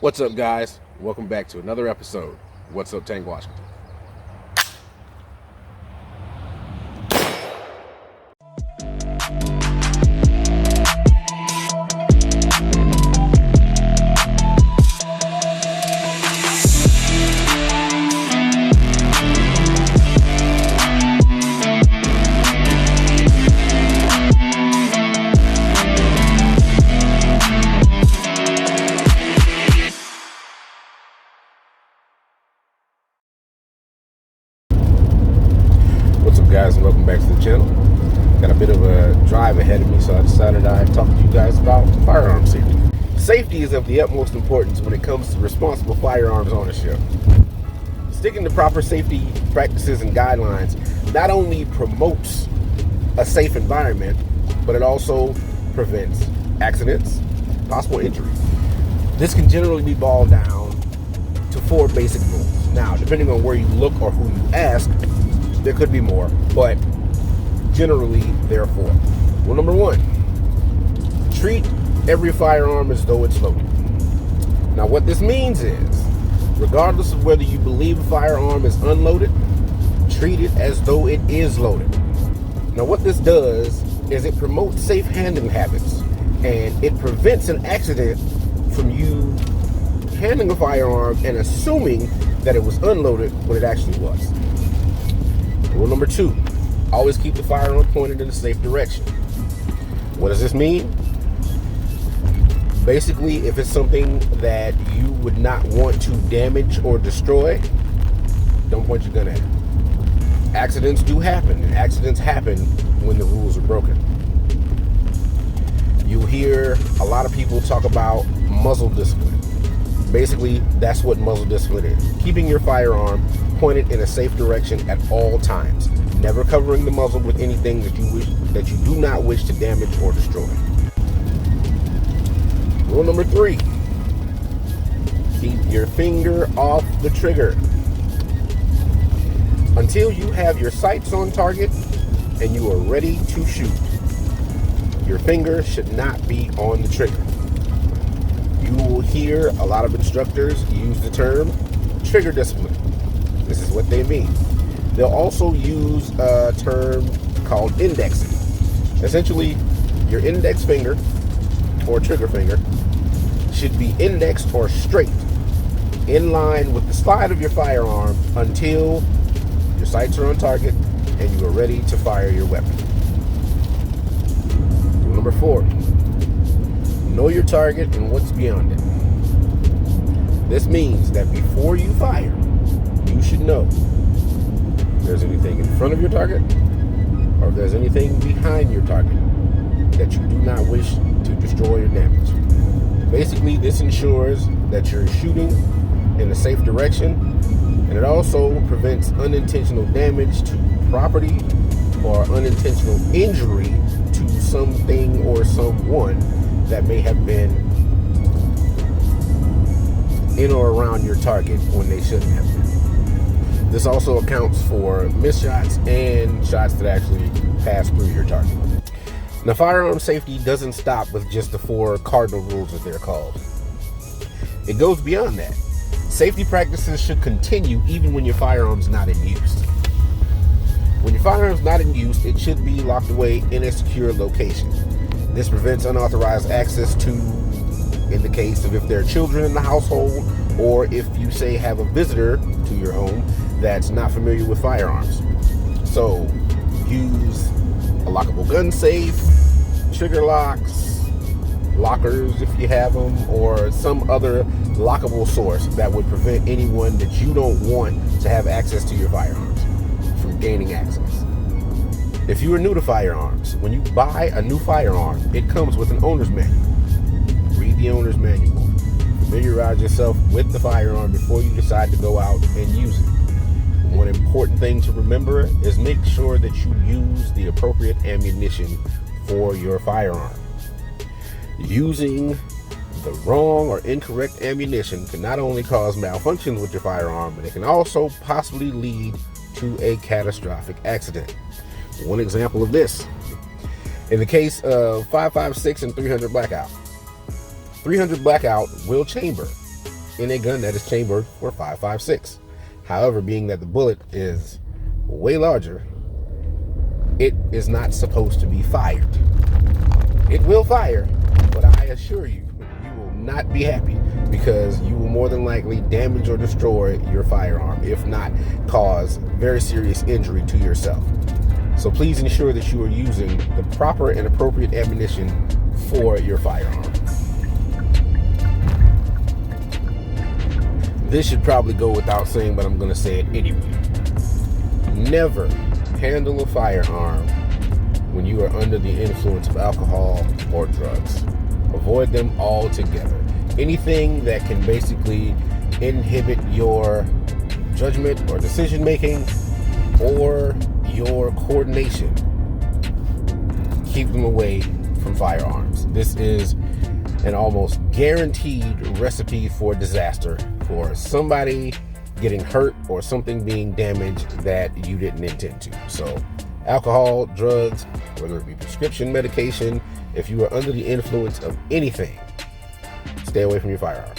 What's up, guys? Welcome back to another episode. What's up, Tankwashington? Guys, and welcome back to the channel. Got a bit of a drive ahead of me, so I decided I'd talk to you guys about firearm safety. Safety is of the utmost importance when it comes to responsible firearms ownership. Sticking to proper safety practices and guidelines not only promotes a safe environment, but it also prevents accidents, possible injuries. This can generally be boiled down to 4 basic rules. Now, depending on where you look or who you ask, there could be more, but generally there are 4. Rule number 1, treat every firearm as though it's loaded. Now what this means is, regardless of whether you believe a firearm is unloaded, treat it as though it is loaded. Now what this does is it promotes safe handling habits, and it prevents an accident from you handling a firearm and assuming that it was unloaded when it actually was. Rule number 2, always keep the firearm pointed in a safe direction. What does this mean? Basically, if it's something that you would not want to damage or destroy, don't point your gun at it. Accidents do happen, and accidents happen when the rules are broken. You'll hear a lot of people talk about muzzle discipline. Basically, that's what muzzle discipline is. Keeping your firearm pointed in a safe direction at all times. Never covering the muzzle with anything that you do not wish to damage or destroy. Rule number 3, keep your finger off the trigger. Until you have your sights on target and you are ready to shoot, your finger should not be on the trigger. You will hear a lot of instructors use the term trigger discipline. This is what they mean. They'll also use a term called indexing. Essentially, your index finger or trigger finger should be indexed or straight in line with the slide of your firearm until your sights are on target and you are ready to fire your weapon. Rule number 4, know your target and what's beyond it. This means that before you fire, you should know if there's anything in front of your target or if there's anything behind your target that you do not wish to destroy or damage. Basically, this ensures that you're shooting in a safe direction, and it also prevents unintentional damage to property or unintentional injury to something or someone that may have been in or around your target when they shouldn't have been. This also accounts for missed shots and shots that actually pass through your target. Now, firearm safety doesn't stop with just the 4 cardinal rules, as they're called. It goes beyond that. Safety practices should continue even when your firearm's not in use. When your firearm's not in use, it should be locked away in a secure location. This prevents unauthorized access to, in the case of if there are children in the household, or if you say have a visitor to your home that's not familiar with firearms. So use a lockable gun safe, trigger locks, lockers if you have them, or some other lockable source that would prevent anyone that you don't want to have access to your firearms from gaining access. If you are new to firearms, when you buy a new firearm, it comes with an owner's manual. Read the owner's manual. Familiarize yourself with the firearm before you decide to go out and use it. One important thing to remember is make sure that you use the appropriate ammunition for your firearm. Using the wrong or incorrect ammunition can not only cause malfunctions with your firearm, but it can also possibly lead to a catastrophic accident. One example of this, in the case of 5.56 and 300 blackout. 300 blackout will chamber in a gun that is chambered for 5.56. However, being that the bullet is way larger, it is not supposed to be fired. It will fire, but I assure you, you will not be happy, because you will more than likely damage or destroy your firearm, if not cause very serious injury to yourself. So please ensure that you are using the proper and appropriate ammunition for your firearm. This should probably go without saying, but I'm going to say it anyway. Never handle a firearm when you are under the influence of alcohol or drugs. Avoid them altogether. Anything that can basically inhibit your judgment or decision making or your coordination, keep them away from firearms. This is an almost guaranteed recipe for disaster, for somebody getting hurt or something being damaged that you didn't intend to. So alcohol, drugs, whether it be prescription medication, if you are under the influence of anything, stay away from your firearm.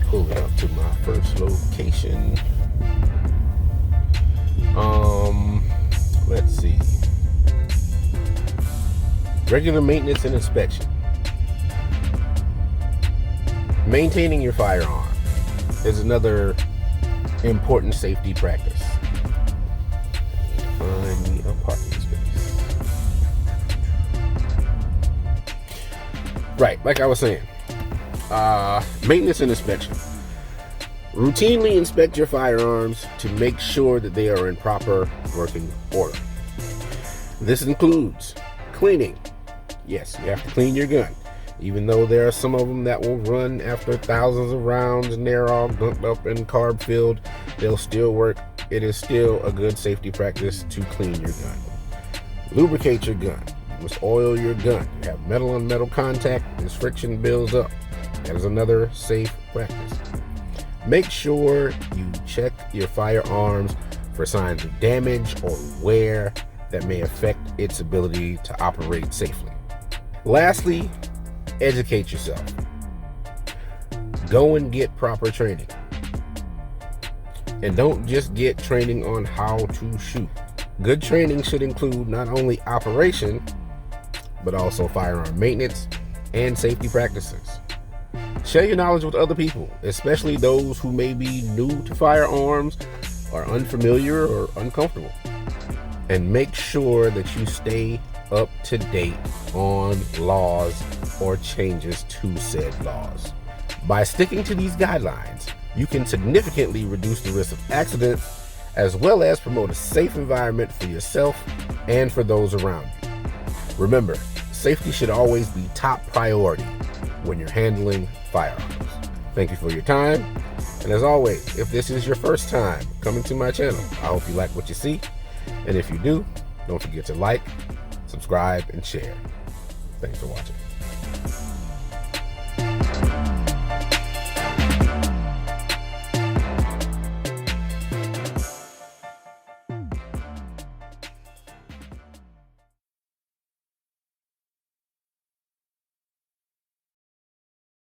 Pulling up to my first location. Let's see. Regular maintenance and inspection. Maintaining your firearm is another important safety practice. Find me a parking space. Right, like I was saying, maintenance and inspection. Routinely inspect your firearms to make sure that they are in proper working order. This includes cleaning. Yes, you have to clean your gun. Even though there are some of them that will run after thousands of rounds and they're all gunked up and carb filled, they'll still work. It is still a good safety practice to clean your gun. Lubricate your gun. You must oil your gun. You have metal on metal contact, as friction builds up. That is another safe practice. Make sure you check your firearms for signs of damage or wear that may affect its ability to operate safely. Lastly, educate yourself. Go and get proper training. And don't just get training on how to shoot. Good training should include not only operation, but also firearm maintenance and safety practices. Share your knowledge with other people, especially those who may be new to firearms, or unfamiliar or uncomfortable. And make sure that you stay up to date on laws or changes to said laws. By sticking to these guidelines, you can significantly reduce the risk of accidents, as well as promote a safe environment for yourself and for those around you. Remember, safety should always be top priority when you're handling firearms. Thank you for your time. And as always, if this is your first time coming to my channel, I hope you like what you see. And if you do, don't forget to like, subscribe, and share. Thanks for watching.